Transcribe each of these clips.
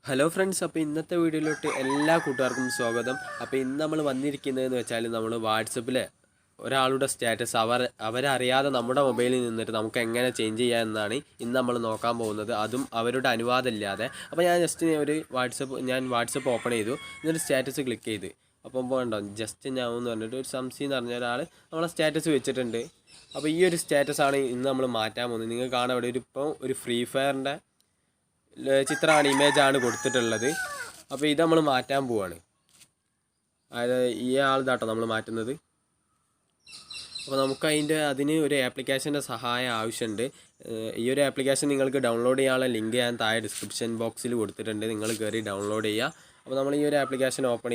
Hello friends, അപ്പോൾ ഇന്നത്തെ വീഡിയോയിലോട്ട് എല്ലാ കൂട്ടുകാർക്കും സ്വാഗതം. അപ്പോൾ ഇന്ന് നമ്മൾ വന്നിരിക്കുന്നതെന്ന് വെച്ചാൽ നമ്മൾ വാട്സപ്പിൽ ഒരാളുടെ സ്റ്റാറ്റസ് അവരറിയാതെ നമ്മുടെ മൊബൈലിൽ നിന്നിട്ട് നമുക്ക് എങ്ങനെ ചേഞ്ച് ചെയ്യാമെന്നാണ് ഇന്ന് നമ്മൾ നോക്കാൻ പോകുന്നത്, അതും അവരുടെ അനുവാദമില്ലാതെ. അപ്പോൾ ഞാൻ ജസ്റ്റ് വാട്സപ്പ് ഓപ്പൺ ചെയ്തു, എന്നിട്ട് സ്റ്റാറ്റസ് ക്ലിക്ക് ചെയ്ത്. അപ്പം പോകണ്ടോ ജസ്റ്റ് ഞാൻ എന്ന് പറഞ്ഞിട്ട് ഒരു സംസി എന്ന് പറഞ്ഞ ഒരാൾ നമ്മളെ സ്റ്റാറ്റസ് വെച്ചിട്ടുണ്ട്. അപ്പോൾ ഈ ഒരു സ്റ്റാറ്റസാണ് ഇന്ന് നമ്മൾ മാറ്റാൻ പോകുന്നത്. നിങ്ങൾ കാണാൻ ഇവിടെ ഇപ്പോൾ ഒരു ഫ്രീ ഫയറിൻ്റെ ചിത്രമാണ്, ഇമേജാണ് കൊടുത്തിട്ടുള്ളത്. അപ്പോൾ ഇത് നമ്മൾ മാറ്റാൻ പോവാണ്. അതായത് ഈ ആൾതാട്ടോ നമ്മൾ മാറ്റുന്നത്. അപ്പോൾ അതിന് ഒരു ആപ്ലിക്കേഷൻ്റെ സഹായം ആവശ്യമുണ്ട്. ഈ ഒരു ആപ്ലിക്കേഷൻ നിങ്ങൾക്ക് ഡൗൺലോഡ് ചെയ്യാനുള്ള ലിങ്ക് ഞാൻ താഴെ ഡിസ്ക്രിപ്ഷൻ ബോക്സിൽ കൊടുത്തിട്ടുണ്ട്, നിങ്ങൾ കയറി ഡൗൺലോഡ് ചെയ്യുക. അപ്പോൾ നമ്മൾ ഈ ഒരു ആപ്ലിക്കേഷൻ ഓപ്പൺ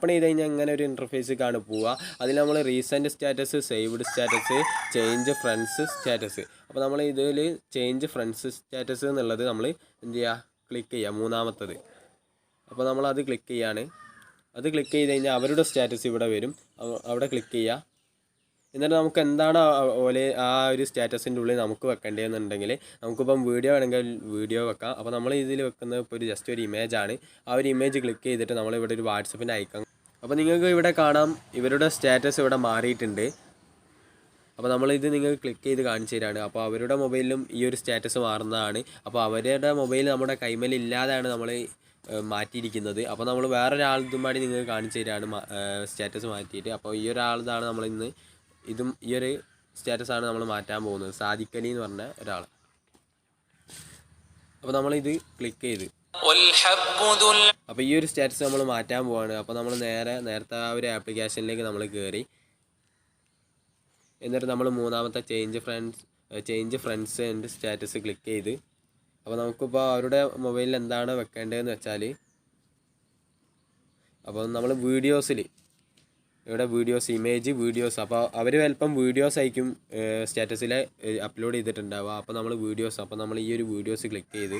ചെയ്ത് കഴിഞ്ഞാൽ ഇങ്ങനെ ഒരു ഇൻ്റർഫേസ് പോവുക. അതിൽ നമ്മൾ recent status, saved status, change friends status. അപ്പോൾ നമ്മൾ ഇതിൽ ചേഞ്ച് ഫ്രണ്ട്സ് സ്റ്റാറ്റസ് എന്നുള്ളത് നമ്മൾ എന്ത് ചെയ്യുക, ക്ലിക്ക് ചെയ്യുക, മൂന്നാമത്തത്. അപ്പോൾ നമ്മളത് ക്ലിക്ക് ചെയ്യാണ്. അത് ക്ലിക്ക് ചെയ്ത് കഴിഞ്ഞാൽ അവരുടെ സ്റ്റാറ്റസ് ഇവിടെ വരും, അവിടെ ക്ലിക്ക് ചെയ്യുക. എന്നിട്ട് നമുക്ക് എന്താണ് ആ ഒരു സ്റ്റാറ്റസിൻ്റെ ഉള്ളിൽ നമുക്ക് വെക്കേണ്ടതെന്നുണ്ടെങ്കിൽ നമുക്കിപ്പം വീഡിയോ വേണമെങ്കിൽ വീഡിയോ വെക്കാം. അപ്പോൾ നമ്മൾ ഇതിൽ വെക്കുന്നത് ഇപ്പോൾ ജസ്റ്റ് ഒരു ഇമേജാണ്. ആ ഒരു ഇമേജ് ക്ലിക്ക് ചെയ്തിട്ട് നമ്മളിവിടെ ഒരു വാട്സപ്പിൻ്റെ ഐക്കൺ. അപ്പോൾ നിങ്ങൾക്ക് ഇവിടെ കാണാം ഇവരുടെ സ്റ്റാറ്റസ് ഇവിടെ മാറിയിട്ടുണ്ട്. അപ്പോൾ നമ്മളിത് നിങ്ങൾക്ക് ക്ലിക്ക് ചെയ്ത് കാണിച്ചു തരാണ്. അപ്പോൾ അവരുടെ മൊബൈലിലും ഈ ഒരു സ്റ്റാറ്റസ് മാറുന്നതാണ്. അപ്പോൾ അവരുടെ മൊബൈൽ നമ്മുടെ കൈമേലില്ലാതെയാണ് നമ്മൾ മാറ്റിയിരിക്കുന്നത്. അപ്പോൾ നമ്മൾ വേറൊരാളും പാടി നിങ്ങൾക്ക് കാണിച്ചു തരാണ് സ്റ്റാറ്റസ് മാറ്റിയിട്ട്. അപ്പോൾ ഈ ഒരാളതാണ് നമ്മളിന്ന് ഈ ഒരു സ്റ്റാറ്റസാണ് നമ്മൾ മാറ്റാൻ പോകുന്നത്, സാദിഖലി എന്ന് പറഞ്ഞ ഒരാൾ. അപ്പോൾ നമ്മളിത് ക്ലിക്ക് ചെയ്ത് അപ്പോൾ ഈ ഒരു സ്റ്റാറ്റസ് നമ്മൾ മാറ്റാൻ പോവാണ്. അപ്പോൾ നമ്മൾ നേരത്തെ ആ ഒരു ആപ്ലിക്കേഷനിലേക്ക് നമ്മൾ കയറി, എന്നിട്ട് നമ്മൾ മൂന്നാമത്തെ change friends and status click ചെയ്ത്. അപ്പോൾ നമുക്കിപ്പോൾ അവരുടെ മൊബൈലിൽ എന്താണ് വെക്കേണ്ടതെന്ന് വെച്ചാൽ, അപ്പോൾ നമ്മൾ ഇവിടെ വീഡിയോസ്, അപ്പോൾ അവർ ചിലപ്പം വീഡിയോസ് ആയിരിക്കും സ്റ്റാറ്റസിൽ അപ്ലോഡ് ചെയ്തിട്ടുണ്ടാവുക. അപ്പോൾ നമ്മൾ ഈ ഒരു വീഡിയോസ് ക്ലിക്ക് ചെയ്ത്,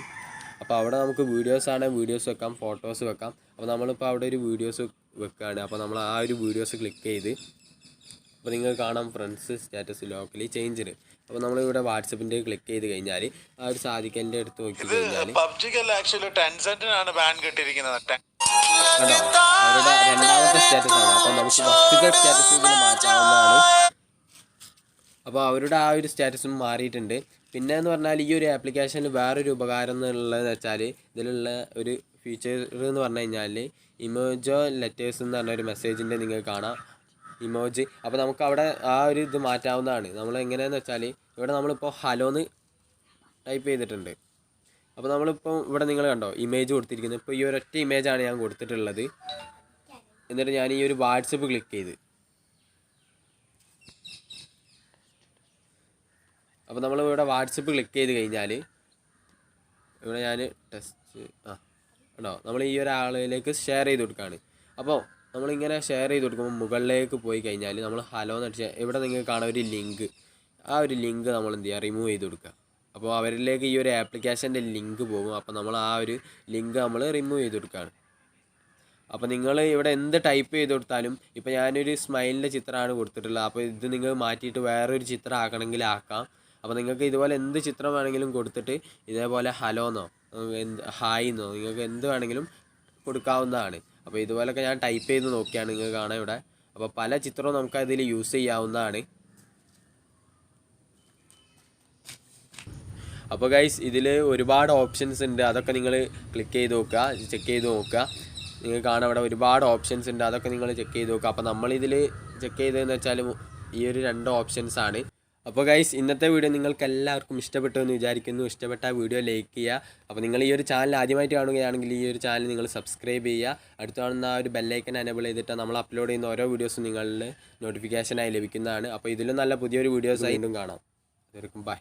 അപ്പോൾ അവിടെ നമുക്ക് വീഡിയോസ് വെക്കാം, ഫോട്ടോസ് വെക്കാം. അപ്പോൾ നമ്മളിപ്പോൾ അവിടെ ഒരു വീഡിയോസ് വെക്കുകയാണ്. അപ്പോൾ നമ്മൾ ആ ഒരു വീഡിയോസ് ക്ലിക്ക് ചെയ്ത്, അപ്പോൾ നിങ്ങൾ കാണാം ഫ്രണ്ട്സ് സ്റ്റാറ്റസ് ലോക്കലി ചേഞ്ചിന്. അപ്പോൾ നമ്മളിവിടെ വാട്സപ്പിൻ്റെ ക്ലിക്ക് ചെയ്ത് കഴിഞ്ഞാൽ ആ ഒരു സാദിഖലിൻ്റെ അടുത്ത് നോക്കി കഴിഞ്ഞാൽ കണ്ടോ, അവരുടെ രണ്ടാമത്തെ സ്റ്റാറ്റസാണ്. അപ്പോൾ നമുക്ക് ഫസ്റ്റത്തെ സ്റ്റാറ്റസ് ഇതിൽ മാറ്റാവുന്നതാണ്. അപ്പോൾ അവരുടെ ആ ഒരു സ്റ്റാറ്റസും മാറിയിട്ടുണ്ട്. പിന്നെ എന്ന് പറഞ്ഞാൽ ഈ ഒരു ആപ്ലിക്കേഷനിൽ വേറൊരു ഉപകാരം എന്നുള്ളതെന്ന് വെച്ചാൽ, ഇതിലുള്ള ഒരു ഫീച്ചർ എന്ന് പറഞ്ഞു കഴിഞ്ഞാൽ ഇമോജോ ലെറ്റേഴ്സ് എന്ന് പറഞ്ഞൊരു മെസ്സേജിൻ്റെ നിങ്ങൾക്ക് കാണാം ഇമോജി. അപ്പോൾ നമുക്ക് അവിടെ ആ ഒരു ഇത് മാറ്റാവുന്നതാണ്. നമ്മൾ എങ്ങനെയാണെന്ന് വെച്ചാൽ, ഇവിടെ നമ്മളിപ്പോൾ ഹലോന്ന് ടൈപ്പ് ചെയ്തിട്ടുണ്ട്. അപ്പോൾ നമ്മളിപ്പോൾ ഇവിടെ നിങ്ങൾ കണ്ടോ ഇമേജ് കൊടുത്തിരിക്കുന്നത്. ഇപ്പോൾ ഈ ഒരൊറ്റ ഇമേജാണ് ഞാൻ കൊടുത്തിട്ടുള്ളത്. എന്നിട്ട് ഞാൻ ഈ ഒരു വാട്സപ്പ് ക്ലിക്ക് ചെയ്ത്, അപ്പോൾ നമ്മളിവിടെ വാട്സപ്പ് ക്ലിക്ക് ചെയ്ത് കഴിഞ്ഞാൽ ഇവിടെ ഞാൻ കണ്ടോ നമ്മൾ ഈ ഒരാളിലേക്ക് ഷെയർ ചെയ്ത് കൊടുക്കുകയാണ്. അപ്പോൾ നമ്മളിങ്ങനെ ഷെയർ ചെയ്ത് കൊടുക്കുമ്പോൾ മുകളിലേക്ക് പോയി കഴിഞ്ഞാൽ നമ്മൾ ഹലോ എന്ന് അടിച്ചാൽ ഇവിടെ നിങ്ങൾക്ക് കാണാൻ ഒരു ലിങ്ക്, ആ ഒരു ലിങ്ക് നമ്മൾ എന്ത് ചെയ്യുക, റിമൂവ് ചെയ്ത് കൊടുക്കുക. അപ്പോൾ അവരിലേക്ക് ഈ ഒരു ആപ്ലിക്കേഷൻ്റെ ലിങ്ക് പോകും. അപ്പോൾ നമ്മൾ ആ ഒരു ലിങ്ക് നമ്മൾ റിമൂവ് ചെയ്ത് കൊടുക്കുകയാണ്. അപ്പോൾ നിങ്ങൾ ഇവിടെ എന്ത് ടൈപ്പ് ചെയ്ത് കൊടുത്താലും, ഇപ്പോൾ ഞാനൊരു സ്മൈലിൻ്റെ ചിത്രമാണ് കൊടുത്തിട്ടുള്ളത്. അപ്പോൾ ഇത് നിങ്ങൾ മാറ്റിയിട്ട് വേറൊരു ചിത്രം ആക്കണമെങ്കിൽ ആക്കാം. അപ്പോൾ നിങ്ങൾക്ക് ഇതുപോലെ എന്ത് ചിത്രം വേണമെങ്കിലും കൊടുത്തിട്ട് ഇതേപോലെ ഹലോന്നോ ഹായിന്നോ നിങ്ങൾക്ക് എന്ത് വേണമെങ്കിലും കൊടുക്കാവുന്നതാണ്. അപ്പോൾ ഇതുപോലൊക്കെ ഞാൻ ടൈപ്പ് ചെയ്ത് നോക്കിയാണ് നിങ്ങൾക്ക് കാണാം ഇവിടെ. അപ്പോൾ പല ചിത്രവും നമുക്കതിൽ യൂസ് ചെയ്യാവുന്നതാണ്. അപ്പോൾ ഗൈസ്, ഇതിൽ ഒരുപാട് ഓപ്ഷൻസ് ഉണ്ട്. അതൊക്കെ നിങ്ങൾ ക്ലിക്ക് ചെയ്ത് നോക്കുക, ചെക്ക് ചെയ്ത് നോക്കുക. നിങ്ങൾക്ക് കാണാം ഇവിടെ ഒരുപാട് ഓപ്ഷൻസ് ഉണ്ട്, അതൊക്കെ നിങ്ങൾ ചെക്ക് ചെയ്ത് നോക്കുക. അപ്പോൾ നമ്മളിതിൽ ചെക്ക് ചെയ്തതെന്ന് വെച്ചാൽ ഈ ഒരു 2 ഓപ്ഷൻസാണ്. അപ്പോൾ ഗൈസ്, ഇന്നത്തെ വീഡിയോ നിങ്ങൾക്ക് എല്ലാവർക്കും ഇഷ്ടപ്പെട്ടു എന്ന് വിചാരിക്കുന്നു. ഇഷ്ടപ്പെട്ട വീഡിയോ ലൈക്ക് ചെയ്യുക. അപ്പോൾ നിങ്ങൾ ഈ ഒരു ചാനൽ ആദ്യമായിട്ട് കാണുകയാണെങ്കിൽ ഈ ഒരു ചാനൽ നിങ്ങൾ സബ്സ്ക്രൈബ് ചെയ്യുക. അടുത്ത് കാണുന്ന ആ ഒരു ബെല്ലൈക്കൻ എനേബിൾ ചെയ്തിട്ട് നമ്മൾ അപ്ലോഡ് ചെയ്യുന്ന ഓരോ വീഡിയോസും നിങ്ങളുടെ നോട്ടിഫിക്കേഷനായി ലഭിക്കുന്നതാണ്. അപ്പോൾ ഇതിലും നല്ല പുതിയൊരു വീഡിയോസ് ആയിട്ടും കാണാം. ബൈ.